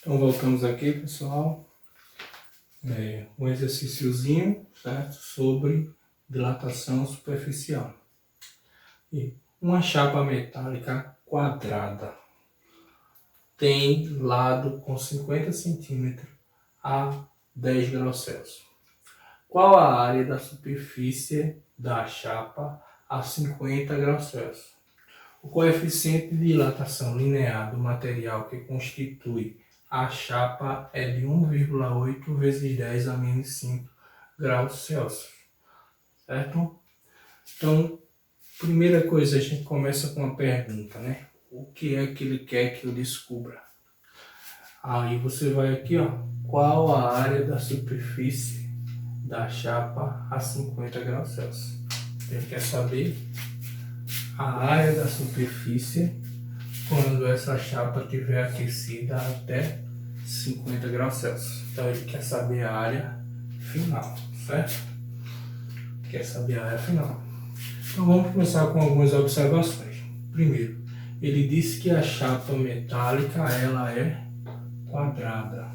Então voltamos aqui, pessoal, um exercíciozinho, certo? Sobre dilatação superficial. E uma chapa metálica quadrada tem lado com 50 centímetros a 10 graus Celsius. Qual a área da superfície da chapa a 50 graus Celsius? O coeficiente de dilatação linear do material que constitui a chapa é de 1,8 vezes 10 a menos 5 graus Celsius, certo? Então, primeira coisa, a gente começa com uma pergunta, né? O que é que ele quer que eu descubra? Aí você vai aqui, ó. Qual a área da superfície da chapa a 50 graus Celsius? Ele quer saber a área da superfície quando essa chapa estiver aquecida até 50 graus Celsius. Então ele quer saber a área final, certo? Quer saber a área final. Então vamos começar com algumas observações. Primeiro, ele disse que a chapa metálica ela é quadrada.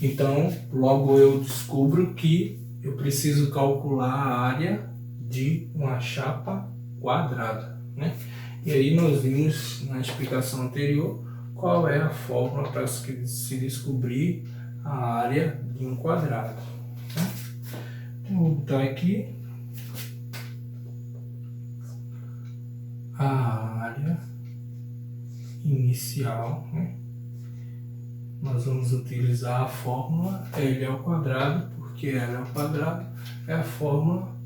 Então, logo eu descubro que eu preciso calcular a área de uma chapa quadrada, né? E aí nós vimos na explicação anterior qual é a fórmula para se descobrir a área de um quadrado. Né? Então, vou botar aqui a área inicial, né? Nós vamos utilizar a fórmula L ao quadrado, porque L ao quadrado é a fórmula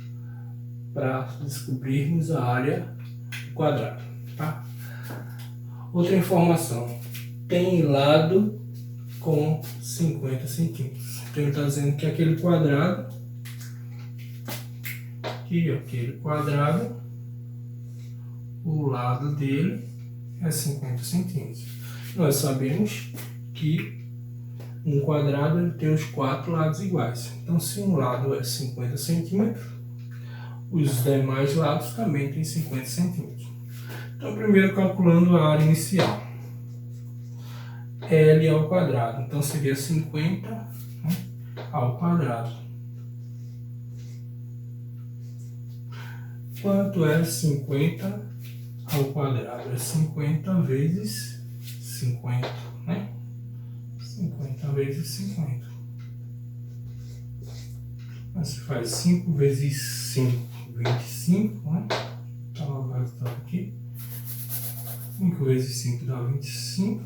para descobrirmos a área do quadrado. Tá? Outra informação, tem lado com 50 centímetros. Então ele está dizendo que aquele quadrado, o lado dele é 50 centímetros. Nós sabemos que um quadrado ele tem os 4 lados iguais. Então, se um lado é 50 centímetros, os demais lados também têm 50 centímetros. Então, primeiro calculando a área inicial. L ao quadrado. Então, seria 50, né, ao quadrado. Quanto é 50 ao quadrado? É 50 vezes 50, né? 50 vezes 50. Mas se faz 5 vezes 5, 25, né? Então, o resultado aqui. 5 vezes 5 dá 25.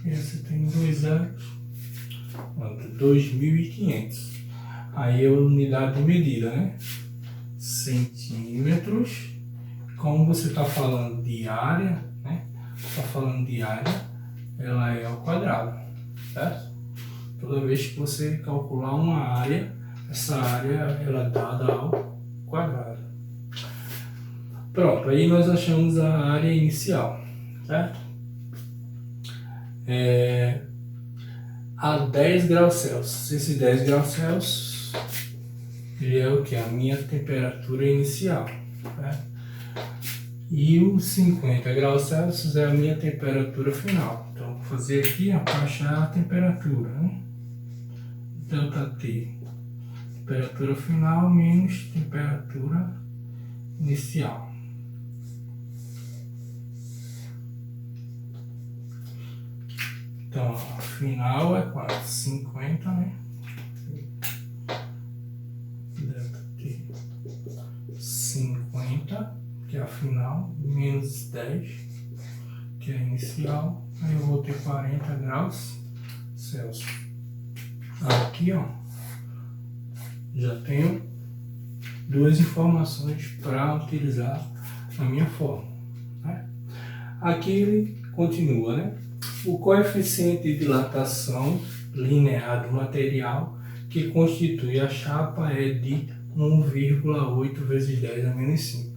E aí você tem 2 zeros. 2.500. Aí é a unidade de medida, né? Centímetros. Como você está falando de área, né? Está falando de área, ela é ao quadrado, certo? Toda vez que você calcular uma área, essa área ela é dada ao quadrado. Pronto, aí nós achamos a área inicial, certo? A 10 graus Celsius. Esse 10 graus Celsius ele é o que? A minha temperatura inicial, certo? E os 50 graus Celsius é a minha temperatura final. Então, vou fazer aqui para achar a temperatura, né? ΔT, temperatura final menos temperatura inicial. Então, a final é quanto? 50, né? ΔT 50, que é a final, menos 10, que é a inicial. Aí eu vou ter 40 graus Celsius. Aqui, ó, já tenho duas informações para utilizar na minha fórmula, né? Aqui ele continua, né? O coeficiente de dilatação linear do material que constitui a chapa é de 1,8 vezes 10 a menos 5.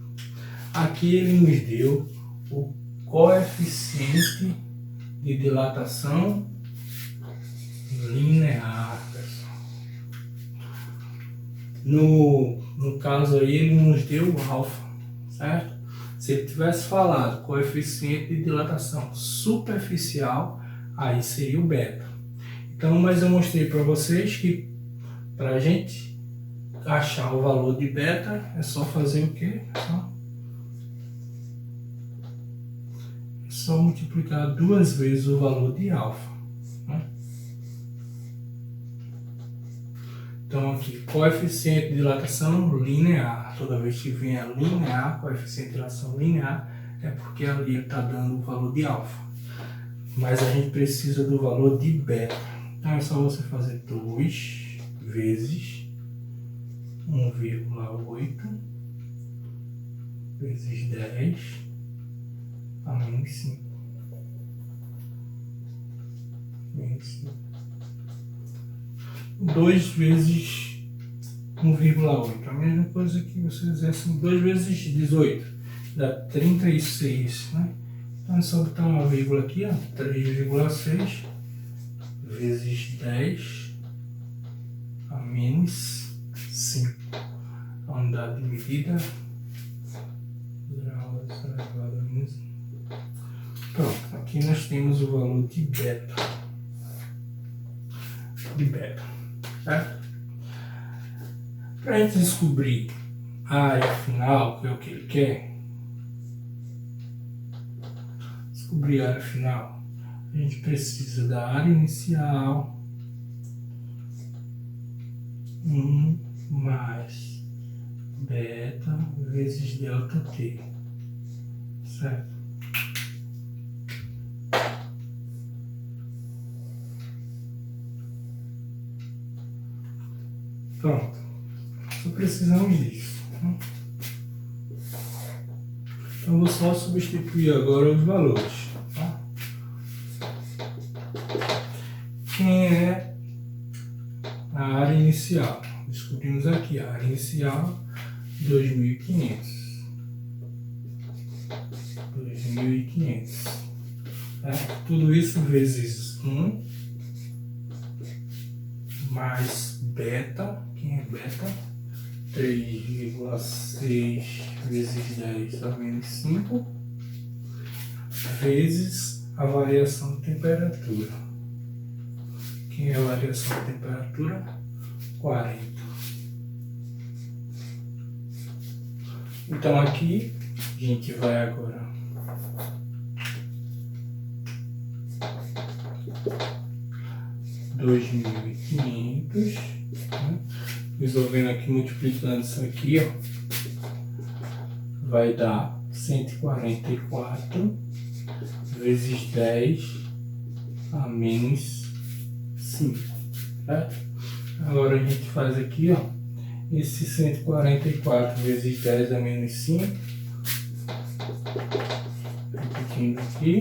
Aqui ele nos deu o coeficiente de dilatação linear, pessoal. No caso aí ele nos deu o alfa, certo? Se ele tivesse falado coeficiente de dilatação superficial, aí seria o beta. Então, mas eu mostrei para vocês que para a gente achar o valor de beta é só fazer o quê? É só multiplicar 2 vezes o valor de alfa, né? Então aqui, coeficiente de dilatação linear. Toda vez que vier linear, coeficiente de dilatação linear, é porque ali está dando o valor de alfa. Mas a gente precisa do valor de beta. Então é só você fazer 2 vezes 1,8 vezes 10 a menos 5. Menos 5. 2 vezes 1,8. A mesma coisa que você fizesse 2 vezes 18. Dá 36, né? Então é só botar uma vírgula aqui, ó. 3,6 vezes 10 a menos 5. A unidade de medida. Pronto, aqui nós temos o valor de beta. Certo? Para a gente descobrir a área final, que é o que ele quer, descobrir a área final, a gente precisa da área inicial 1 mais beta vezes delta t, certo? Pronto, só precisamos disso, né? Então vou só substituir agora os valores, tá? Quem é a área inicial? Descobrimos aqui a área inicial 2.500. 2.500. Certo? Tudo isso vezes 1 mais beta. Quem é beta? 3,6 vezes 10 a menos 5 vezes a variação de temperatura. Quem é a variação de temperatura? 40. Então aqui a gente vai agora (2.500), né? Resolvendo aqui, multiplicando isso aqui, ó, vai dar 144 vezes 10 a menos 5, certo? Agora a gente faz aqui, ó, esse 144 vezes 10 a menos 5, repetindo aqui,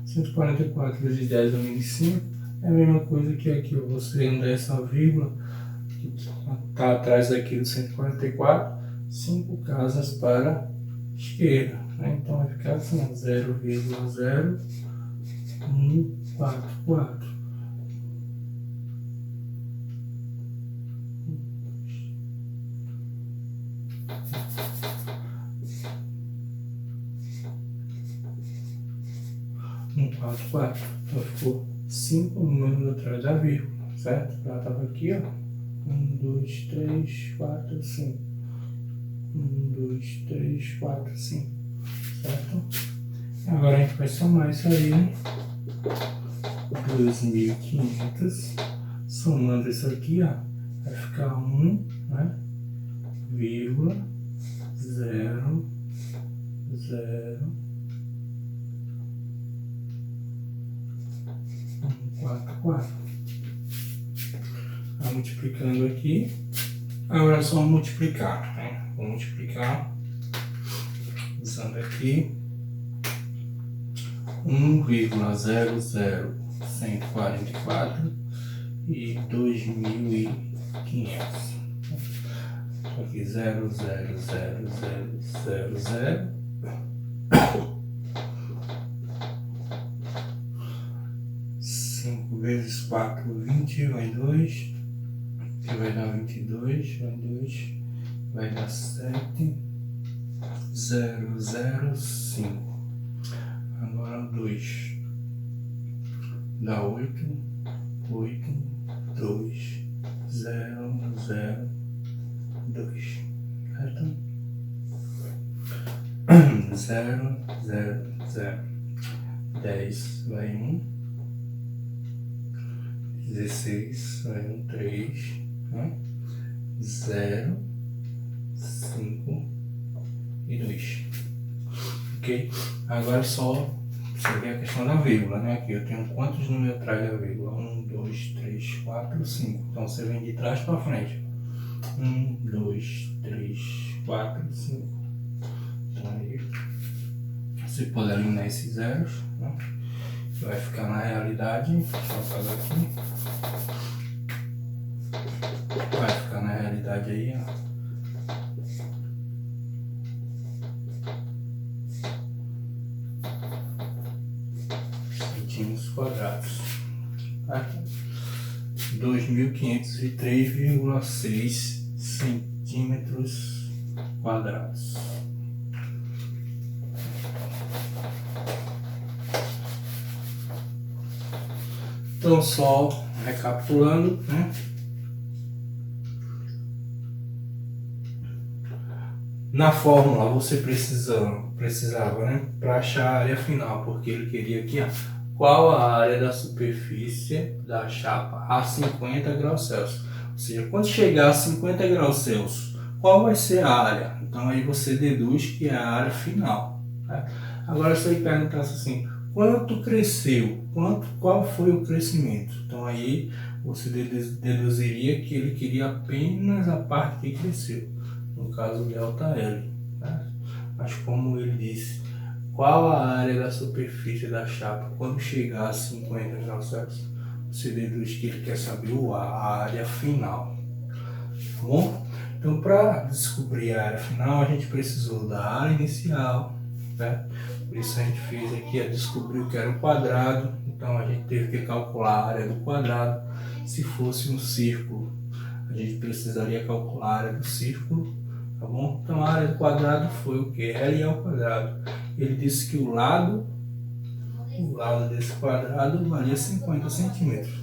144 vezes 10 a menos 5 é a mesma coisa que aqui, ó, você anda essa vírgula que está atrás daqui do 144, 5 casas para a esquerda, né? Então vai ficar assim, 0,0144. Então ficou 5 números atrás da vírgula, certo? Ela estava aqui, ó. 1, 2, 3, 4, 5. 1, 2, 3, 4, 5. Certo? Agora a gente vai somar isso aí, né? 2.500. Somando isso aqui, ó. Vai ficar 1, né? Vírgula 0, 0, 4. Tá multiplicando aqui. Agora é só multiplicar, né? Vou multiplicar usando aqui 1,00144 e 2.500. Aqui 0,00000. 5 vezes 4, 20, vai 2, que vai dar 22, vai 2, vai dar 7, 0,05. Agora 2 dá 8, 2, 0, 0, 2, certo? 0, 0, 0. 10 vai 1, 16 vai 1, 3, né? 0, 5 e 2. Ok? Agora só você vê a questão da vírgula, né? Aqui eu tenho quantos números atrás da vírgula? 1, 2, 3, 4, 5. Então você vem de trás para frente. 1, 2, 3, 4, 5. Então aí você pode eliminar esses zeros, né? Vai ficar na realidade, deixa eu fazer aqui. Vai ficar na realidade aí, ó. Centímetros quadrados. Aqui. 2.503,6 centímetros quadrados. Então, só recapitulando, né? Na fórmula você precisava, né, para achar a área final, porque ele queria aqui, ó, qual a área da superfície da chapa a 50 graus Celsius. Ou seja, quando chegar a 50 graus Celsius, qual vai ser a área? Então aí você deduz que é a área final. Tá? Agora se ele perguntasse assim, quanto cresceu? Qual foi o crescimento? Então aí você deduziria que ele queria apenas a parte que cresceu. No caso ΔL, né? Mas como ele disse, qual a área da superfície da chapa quando chegar a 50 graus Celsius, você deduz que ele quer saber a área final, tá bom? Então, para descobrir a área final, a gente precisou da área inicial, né? Por isso a gente fez aqui, descobriu que era um quadrado, então a gente teve que calcular a área do quadrado. Se fosse um círculo, a gente precisaria calcular a área do círculo. Tá bom? Então a área do quadrado foi o que? L ao quadrado. Ele disse que o lado desse quadrado valia 50 centímetros.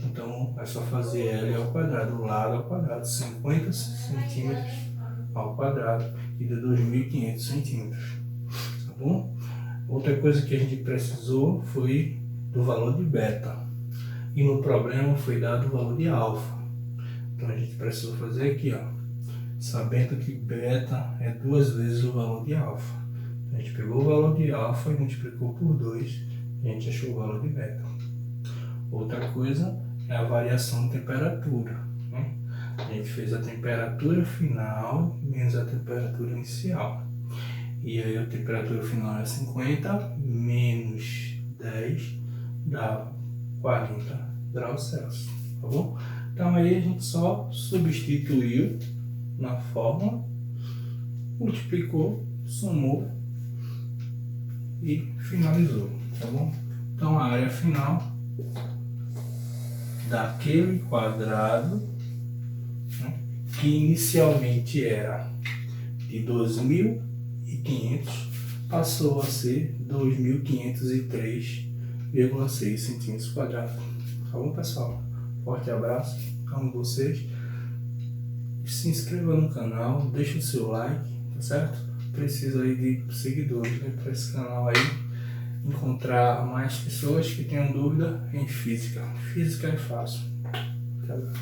Então é só fazer L ao quadrado, o lado ao quadrado, 50 centímetros ao quadrado, e dá 2.500 centímetros. Tá bom? Outra coisa que a gente precisou foi do valor de beta. E no problema foi dado o valor de alfa. Então a gente precisou fazer aqui, ó. Sabendo que beta é 2 vezes o valor de alfa. A gente pegou o valor de alfa e multiplicou por 2 e a gente achou o valor de beta. Outra coisa é a variação de temperatura, né? A gente fez a temperatura final menos a temperatura inicial. E aí a temperatura final é 50 menos 10 dá 40 graus Celsius, tá bom? Então aí a gente só substituiu na fórmula, multiplicou, somou e finalizou, tá bom? Então a área final daquele quadrado, né, que inicialmente era de 2.500, passou a ser 2.503,6 centímetros quadrados. Tá bom, pessoal? Forte abraço a todos vocês. Se inscreva no canal, deixa o seu like, tá certo? Preciso aí de seguidores, né, para esse canal aí encontrar mais pessoas que tenham dúvida em física. Física é fácil. Tá bom?